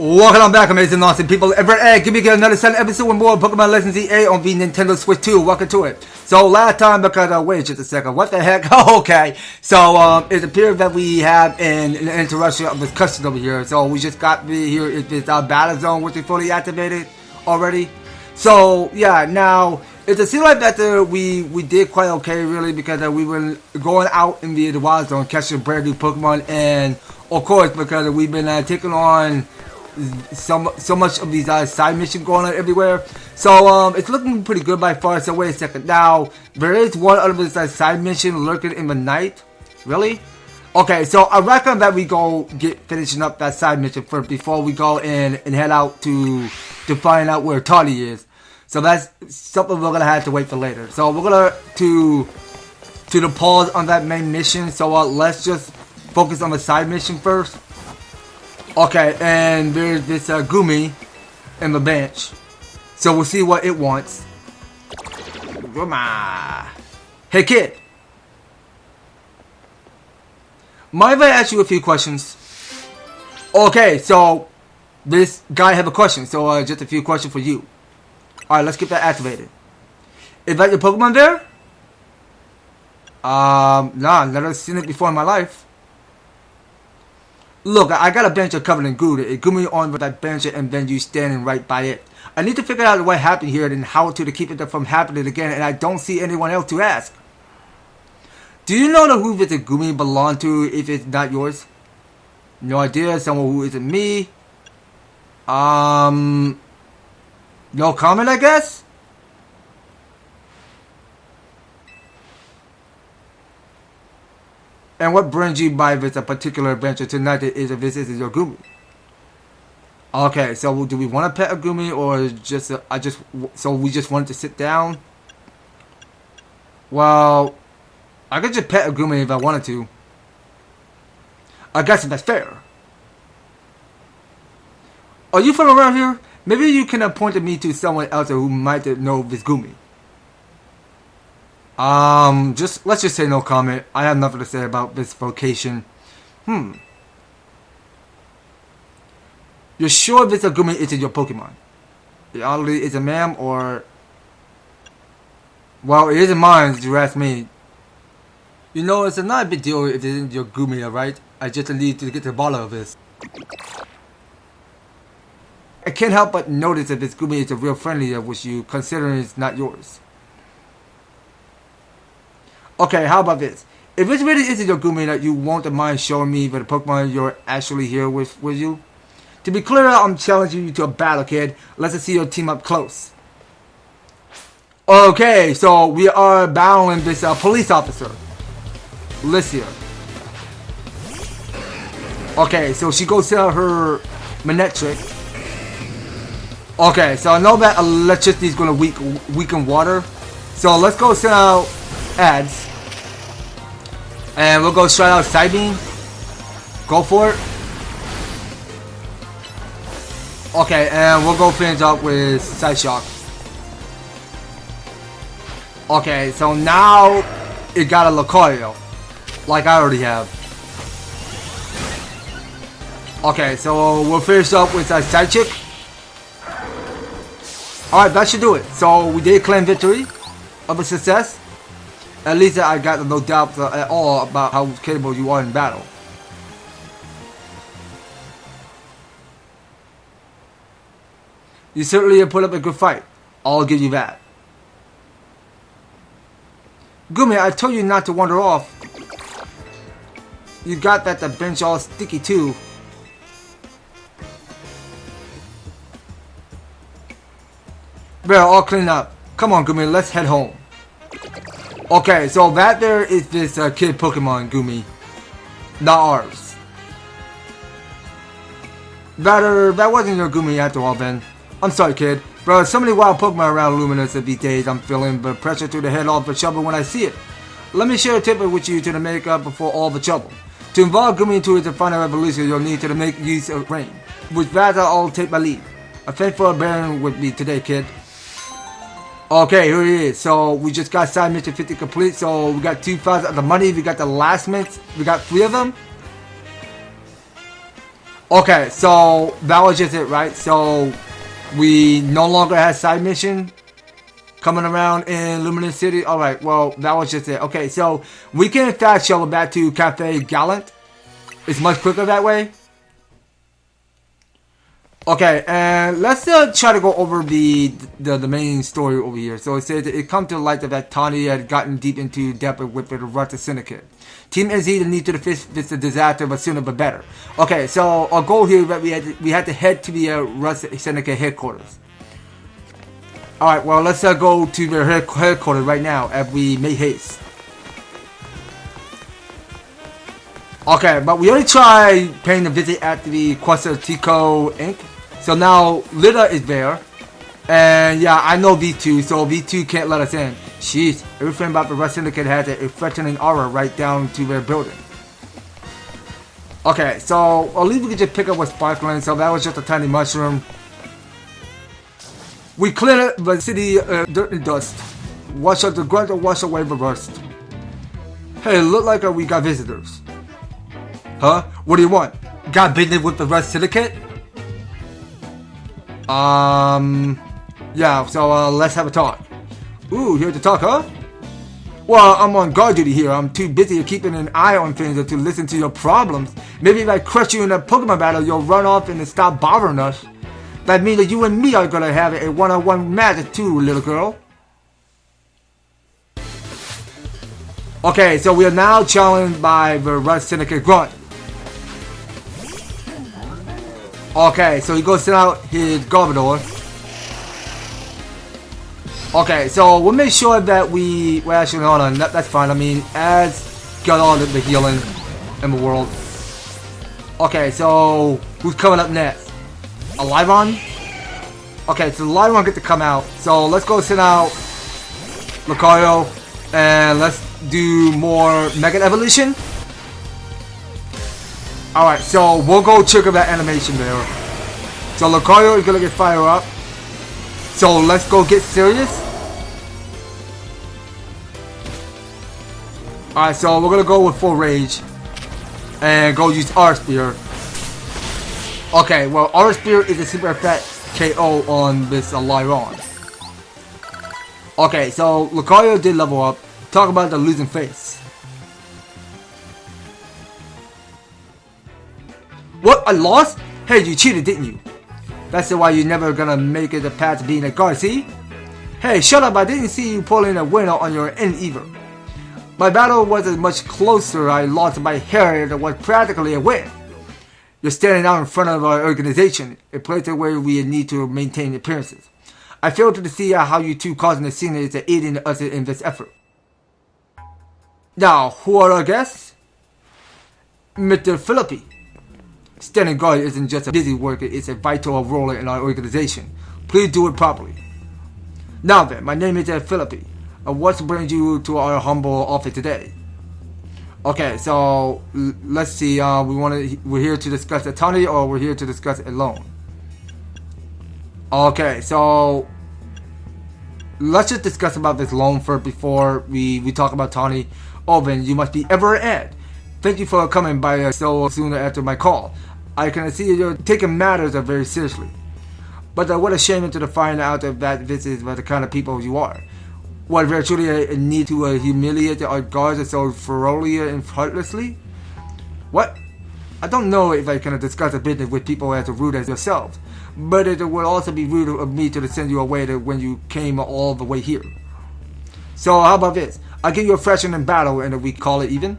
Welcome on back, amazing awesome people. Give me another 7 episode with more Pokémon Legends Z-A on the Nintendo Switch 2. Welcome to it. So last time, because wait just a second, what the heck? Okay, so it appears that we have an interruption of discussion over here. So we just got here. It's our battle zone, which is fully activated already. So yeah, now it seems like that we did quite okay really, because we were going out in the wild zone catching brand new Pokemon, and of course because we've been taking on so much of these side missions going on everywhere. So it's looking pretty good by far. So wait a second. Now there is one other side mission lurking in the night. Really? Okay, so I reckon that we go get finishing up that side mission first before we go in and head out to find out where Toddy is. So that's something we're gonna have to wait for later. So we're gonna to the pause on that main mission. So let's just focus on the side mission first. Okay, and there's this Gumi in the bench. So we'll see what it wants. Hey kid, mind if I ask you a few questions? Okay, so this guy have a question. So just a few questions for you. Alright, let's get that activated. Is that your Pokemon there? Nah, never seen it before in my life. Look, I got a bench covered in goo. It grew me on with that bench and then you standing right by it. I need to figure out what happened here and how to keep it from happening again, and I don't see anyone else to ask. Do you know who this Gumi belong to if it's not yours? No idea. Someone who isn't me. No comment, I guess? And what brings you by this particular adventure tonight is if this is your Gumi? Okay, so do we want to pet a Gumi or just so we just wanted to sit down? Well, I could just pet a Gumi if I wanted to. I guess that's fair. Are you from around here? Maybe you can point me to someone else who might know this Gumi. Let's just say no comment. I have nothing to say about this vocation. You're sure this Gumi isn't your Pokemon? It already is a ma'am, or... Well, it isn't mine, if you ask me. You know, it's not a big deal if it isn't your Gumi, alright? I just need to get to the bottom of this. I can't help but notice that this Gumi is a real friendly with you, considering it's not yours. Okay, how about this? If it really isn't your Gumi that you won't mind showing me the Pokemon you're actually here with you? To be clear, I'm challenging you to a battle, kid. Let's see your team up close. Okay, so we are battling this police officer, Licia. Okay, so she goes to her Manette trick. Okay, so I know that electricity is going to weaken water. So let's go send out ads. And we'll go straight out Side Beam. Go for it. Okay, and we'll go finish up with Side Shock. Okay, so now it got a Lucario, like I already have. Okay, so we'll finish up with a Side Chick. Alright, that should do it. So we did claim victory of a success. At least I got no doubt at all about how capable you are in battle. You certainly put up a good fight. I'll give you that. Gumi, I told you not to wander off. You got that the bench all sticky too. Well, all clean up. Come on, Gumi, let's head home. Okay, so that there is this kid Pokemon, Gumi. Not ours. That wasn't your Gumi after all, then. I'm sorry, kid. Bro, so many wild Pokemon around Luminous these days, I'm feeling the pressure to the head off the trouble when I see it. Let me share a tip with you to make up for all the trouble. To involve Gumi into the final evolution, you'll need to make use of rain. With that, I'll take my lead. Thanks for bearing with me today, kid. Okay, here it is. So we just got side mission 50 complete. So we got 2,000 of the money. We got the last minutes. We got 3 of them. Okay, so that was just it, right? So we no longer have side mission coming around in Luminous City. Alright, well, that was just it. Okay, so we can in fact shuttle back to Cafe Gallant. It's much quicker that way. Okay, and let's try to go over the main story over here. So it says it come to light that Tawny had gotten deep into depth with the Rust Syndicate. Team NZ need to fix the disaster, but sooner but better. Okay, so our goal here that we had to head to the Rust Syndicate headquarters. Alright, well, let's go to their headquarters right now as we make haste. Okay, but we already tried paying a visit at the Questa Tico Inc. So now Lita is there. And yeah, I know V2, so V2 can't let us in. Jeez, everything about the Rust Syndicate has a threatening aura right down to their building. Okay, so at least we can just pick up what's sparkling, so that was just a tiny mushroom. We cleared the city dirt and dust. Wash out the grunt and wash away the rust. Hey, look like we got visitors. Huh? What do you want? Got business with the Rust Syndicate? Yeah, so let's have a talk. Ooh, here to talk, huh? Well, I'm on guard duty here. I'm too busy keeping an eye on things to listen to your problems. Maybe if I crush you in a Pokemon battle, you'll run off and stop bothering us. That means that you and me are gonna have a one-on-one match too, little girl. Okay, so we are now challenged by the Rust Syndicate Grunt. Okay, so he goes send out his Corbeau. Okay, so we'll make sure that well, actually, hold on, that's fine. I mean, Az got all the healing in the world. Okay, so who's coming up next? A Lyron? Okay, so the Lyron get to come out. So let's go send out Lucario and let's do more Mega Evolution. Alright, so we'll go trigger that animation there. So Lucario is gonna get fired up. So let's go get serious. Alright, so we're gonna go with full rage and go use Aura Spear. Okay, well, Aura Spear is a super effect KO on this Lyron. Okay, so Lucario did level up. Talk about the losing face. What? I lost? Hey, you cheated, didn't you? That's why you're never gonna make it a path to being a guard, see? Hey, shut up, I didn't see you pulling a winner on your end either. My battle wasn't much closer. I lost by hair. That was practically a win. You're standing out in front of our organization, a place where we need to maintain appearances. I failed to see how you two causing the scene is aiding us in this effort. Now, who are our guests? Mr. Philippe. Standing guard isn't just a busy worker, it's a vital role in our organization. Please do it properly. Now then, my name is Philippe. What brings you to our humble office today? Okay, so let's see. We're here to discuss a Tawny, or we're here to discuss a loan. Okay, so let's just discuss about this loan first before we talk about Tawny. Oh, then you must be Ed. Thank you for coming by so soon after my call. I can see you're taking matters very seriously. But what a shame to find out that this is the kind of people you are. What, there truly a need to humiliate our guards so thoroughly and heartlessly? What? I don't know if I can discuss a business with people as rude as yourselves, but it would also be rude of me to send you away when you came all the way here. So how about this? I'll give you a fraction in battle and we call it even.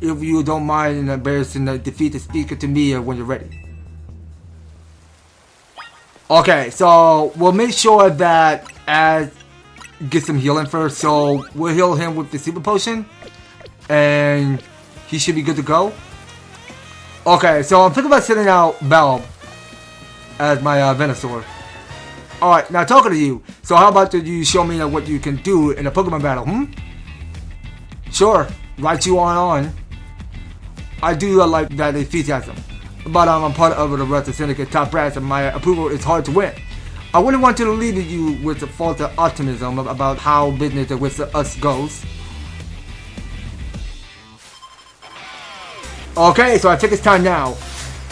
If you don't mind embarrassing the defeated speaker to me when you're ready. Okay, so we'll make sure that as get some healing first, so we'll heal him with the super potion and he should be good to go. Okay, so I'm thinking about sending out Bell as my Venusaur. Alright, now talking to you, so how about you show me what you can do in a Pokemon battle, Sure, right you on. I do like that enthusiasm, but I'm part of the Rust Syndicate top brass and my approval is hard to win. I wouldn't want to leave you with a false optimism about how business with us goes. Okay, so I think it's time now.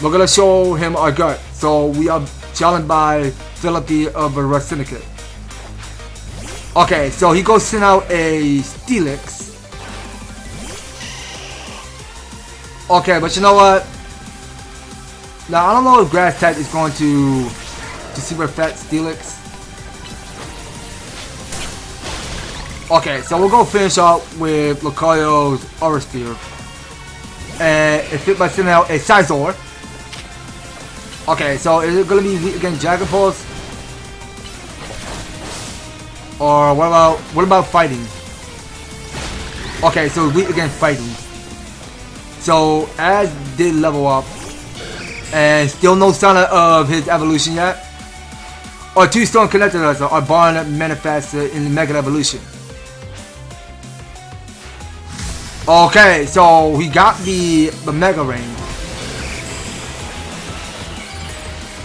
We're gonna show him our gut. So we are challenged by Philippe of the Rust Syndicate. Okay, so he goes send out a Steelix. Okay, but you know what? Now I don't know if Grass type is going to super fat Steelix. Okay, so we'll go finish out with Lucario's Aura Sphere. And it fit by sending out a Scizor. Okay, so is it gonna be weak against Dragon Pulse? Or what about fighting? Okay, so weak against fighting. So as did level up. And still no sign of his evolution yet. Or two stone connected us are born manifested in the Mega Evolution. Okay, so we got the Mega Ring.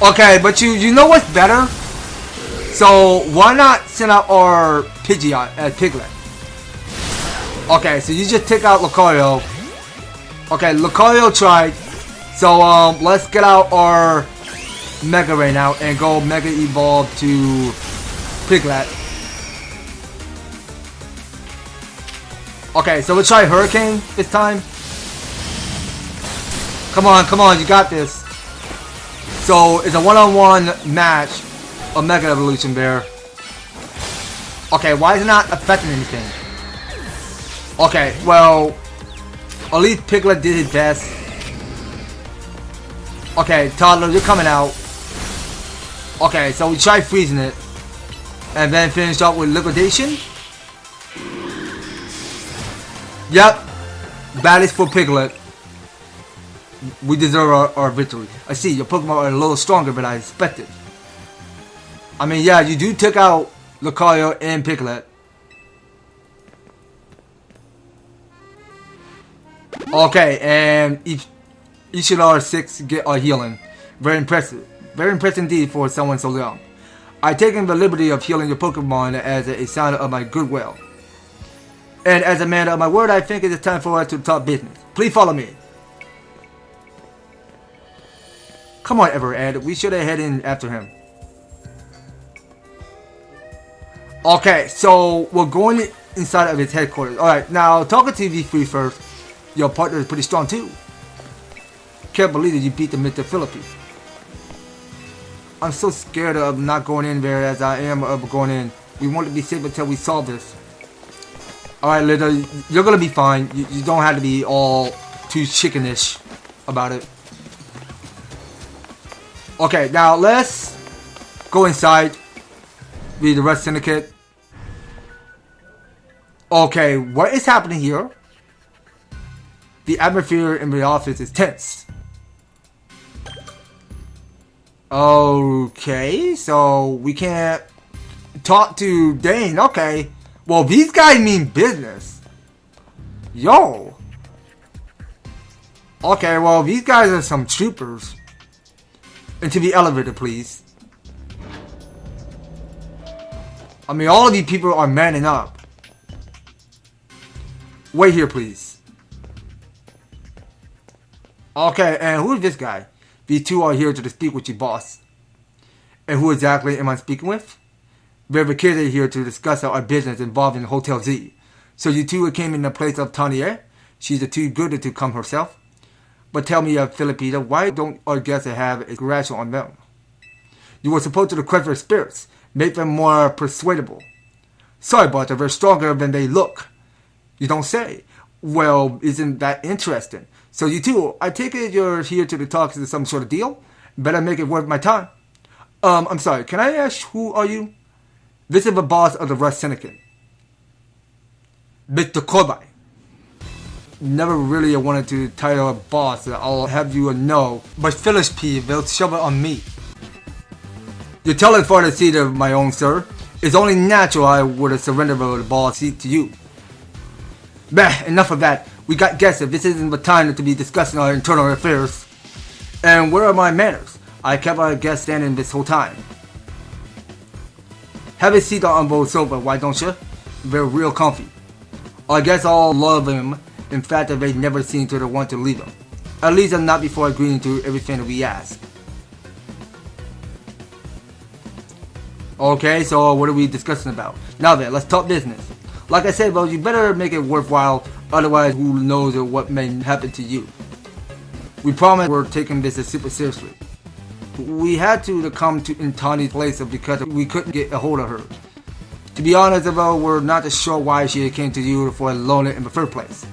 Okay, but you know what's better? So why not send out our Pidgeot as Piglet? Okay, so you just take out Lucario. Okay, Lucario tried. So let's get out our Mega Ray now and go Mega Evolve to Piglet. Okay, so we'll try Hurricane this time. Come on, you got this. So it's a one-on-one match of Mega Evolution Bear. Okay, why is it not affecting anything? Okay, well, at least Piglet did his best. Okay, Toddler, you're coming out. Okay, so we try freezing it. And then finish up with Liquidation. Yep. Bad is for Piglet. We deserve our victory. I see, your Pokemon are a little stronger than I expected. I mean, yeah, you do take out Lucario and Piglet. Okay, and each of our 6 get our healing. Very impressive. Very impressive indeed for someone so young. I've taken the liberty of healing your Pokemon as a sign of my goodwill. And as a man of my word, I think it is time for us to talk business. Please follow me. Come on, Everett. We should have headed in after him. Okay, so we're going inside of his headquarters. Alright, now talking to V3 first. Your partner is pretty strong too. Can't believe that you beat the Mr. Philippe. I'm so scared of not going in there as I am of going in. We want to be safe until we solve this. Alright, Lita, you're gonna be fine. You don't have to be all too chickenish about it. Okay, now let's go inside. Read the Rust Syndicate. Okay, what is happening here? The atmosphere in the office is tense. Okay, so we can't talk to Dane. Okay. Well, these guys mean business. Yo. Okay, well, these guys are some troopers. Into the elevator, please. I mean, all of these people are manning up. Wait here, please. Okay, and who is this guy? These two are here to speak with you, boss. And who exactly am I speaking with? We're vacated here to discuss our business involving Hotel Z. So you two came in the place of Tanier? She's too good to come herself. But tell me, Philippe, why don't our guests have a scratch on them? You were supposed to request their spirits, make them more persuadable. Sorry, but they're stronger than they look. You don't say. Well, isn't that interesting? So you two, I take it you're here to talk to some sort of deal? Better make it worth my time. I'm sorry, can I ask who are you? This is the boss of the Rust Syndicate. Mr. Corbeau. Never really wanted to title a boss, I'll have you know. But Philippe, they'll shove it on me. You're telling for the seat of my own, sir. It's only natural I would have surrendered the boss seat to you. Bah, enough of that. We got guests. This isn't the time to be discussing our internal affairs. And where are my manners? I kept our guests standing this whole time. Have a seat on both sofa, why don't you? They're real comfy. Our guests all love him. In fact, they never seem to want to leave him. At least not before agreeing to everything that we ask. Okay, so what are we discussing about? Now then, let's talk business. Like I said, well, you better make it worthwhile, otherwise who knows what may happen to you. We promise we're taking business super seriously. We had to come to in Tawny's place because we couldn't get a hold of her. To be honest, well, we're not sure why she came to you for a loan in the first place.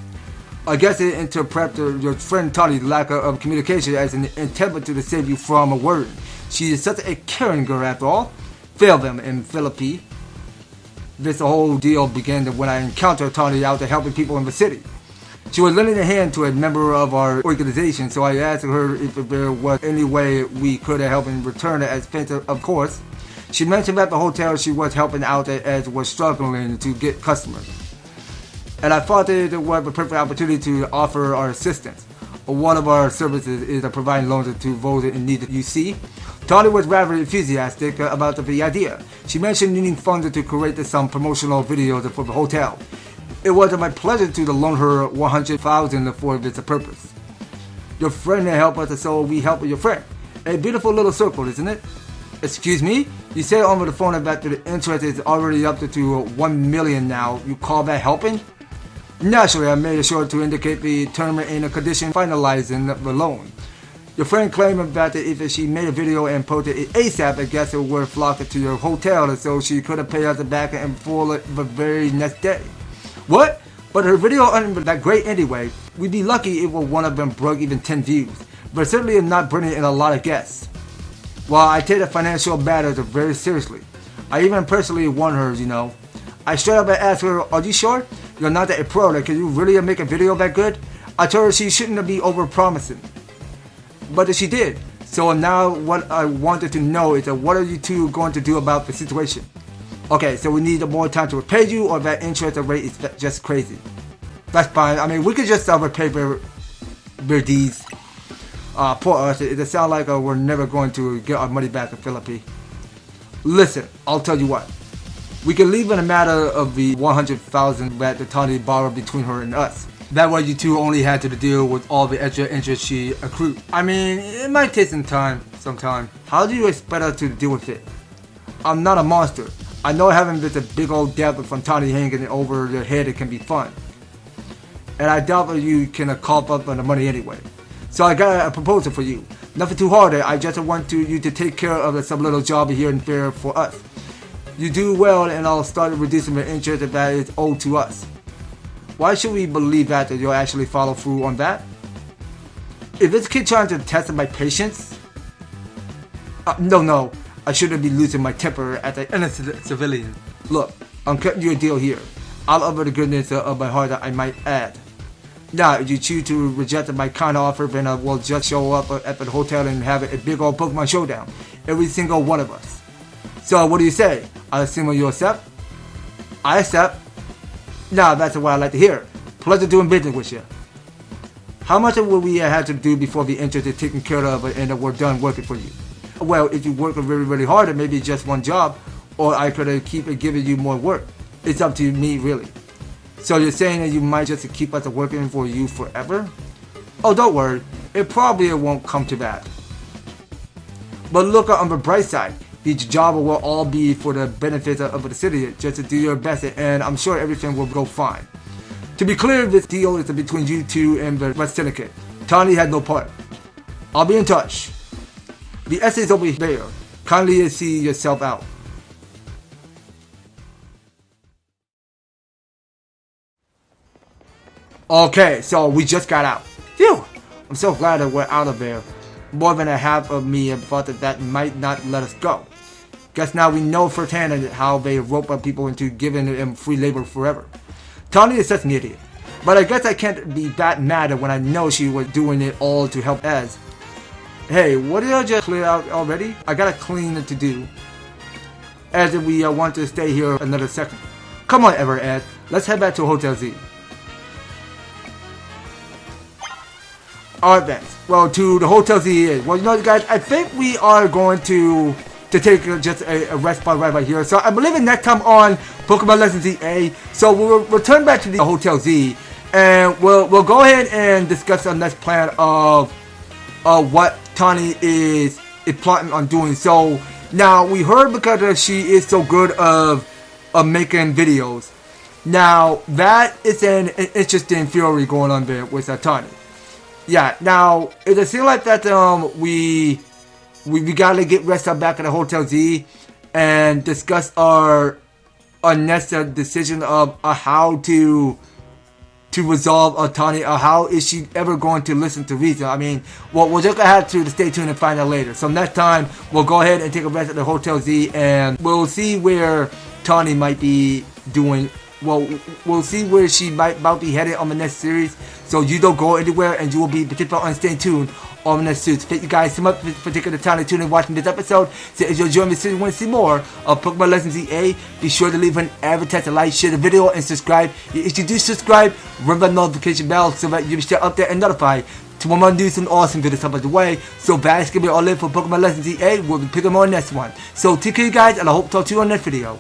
I guess it interpreted your friend Tawny's lack of communication as an attempt to save you from a word. She is such a caring girl after all. Fail them in Philippe. This whole deal began when I encountered Tawny out there helping people in the city. She was lending a hand to a member of our organization, so I asked her if there was any way we could help in return as favor, of course. She mentioned that the hotel she was helping out as was struggling to get customers. And I thought that it was the perfect opportunity to offer our assistance. One of our services is providing loans to those in need. You see, Tawny was rather enthusiastic about the idea. She mentioned needing funds to create some promotional videos for the hotel. It was my pleasure to loan her $100,000 for this purpose. Your friend helped us, so we help your friend. A beautiful little circle, isn't it? Excuse me? You said over the phone that the interest is already up to $1 million now. You call that helping? Naturally, I made sure to indicate the term and condition finalizing the loan. Your friend claimed that if she made a video and posted it ASAP, I guess it would flock to your hotel, so she could have paid us back in full the very next day. What? But her video wasn't that great anyway. We'd be lucky if one of them broke even 10 views, but certainly not bringing in a lot of guests. Well, I take the financial matters very seriously. I even personally warned her, you know. I straight up asked her, are you sure? You're not that a pro, like, can you really make a video that good? I told her she shouldn't be over-promising. But she did. So now what I wanted to know is what are you two going to do about the situation? Okay, so we need more time to repay you, or that interest rate is just crazy. That's fine. I mean, we could just repay their deeds. Poor us. It sounds like we're never going to get our money back in Philippe. Listen, I'll tell you what. We can leave in a matter of the $100,000 that the Tawny borrowed between her and us. That way you two only had to deal with all the extra interest she accrued. I mean, it might take some time. How do you expect us to deal with it? I'm not a monster. I know having this big old debt from Tawny hanging over your head, it can be fun. And I doubt that you can cough up on the money anyway. So I got a proposal for you. Nothing too hard. I just want you to take care of some little job here and there for us. You do well and I'll start reducing the interest that is owed to us. Why should we believe that you'll actually follow through on that? If this kid trying to test my patience? No. I shouldn't be losing my temper at the innocent civilian. Look, I'm cutting you a deal here. Out of the goodness of my heart, I might add. Now, if you choose to reject my kind offer, then I will just show up at the hotel and have a big old Pokemon showdown. Every single one of us. So, what do you say? I assume you accept? I accept. Now, that's what I like to hear. Pleasure doing business with you. How much will we have to do before the interest is taken care of and we're done working for you? Well, if you work really, really hard, it may be just one job, or I could keep giving you more work. It's up to me, really. So you're saying that you might just keep us working for you forever? Oh, don't worry. It probably won't come to that. But look on the bright side. Each job will all be for the benefit of the city. Just to do your best, and I'm sure everything will go fine. To be clear, this deal is between you two and the Rust Syndicate. Tawny had no part. I'll be in touch. The essay is over there. Kindly see yourself out. Okay, so we just got out. Phew! I'm so glad that we're out of there. More than a half of me thought that might not let us go. Guess now we know firsthand how they rope up people into giving them free labor forever. Tawny is such an idiot. But I guess I can't be that mad when I know she was doing it all to help Ez. Hey, what did I just clear out already? I got a clean to do. As we want to stay here another second. Come on, Ez. Let's head back to Hotel Z. Alright then. Well, to the Hotel Z is. Well, you know guys, I think we are going to take just a rest spot right here. So I believe next time on Pokémon Legends Z-A. So we'll return back to the Hotel Z. and we'll go ahead and discuss our next plan of what Tani is plotting on doing. So now we heard because she is so good of making videos. Now that is an interesting theory going on there with Tani. Yeah. Now it seems like that we gotta get rest up back at the Hotel Z and discuss our next decision of how to resolve Tani, or how is she ever going to listen to reason. I mean, well, we're just gonna have to stay tuned and find out later. So next time we'll go ahead and take a rest at the Hotel Z, and we'll see where Tani might be doing. Well, we'll see where she might be headed on the next series. So you don't go anywhere, and you will be particularly on stay tuned on the next series. Thank you guys so much for taking the time to tune in and watching this episode. So if you're enjoying this series and want to see more of Pokémon Legends Z-A, be sure to leave an EverTastic like, share the video, and subscribe. If you do subscribe, remember the notification bell so that you'll be stay up there and notified to when I do some awesome videos up the way. So that's gonna be all in for Pokémon Legends Z-A. We'll be picking more next one. So take care, you guys, and I hope to talk to you on the next video.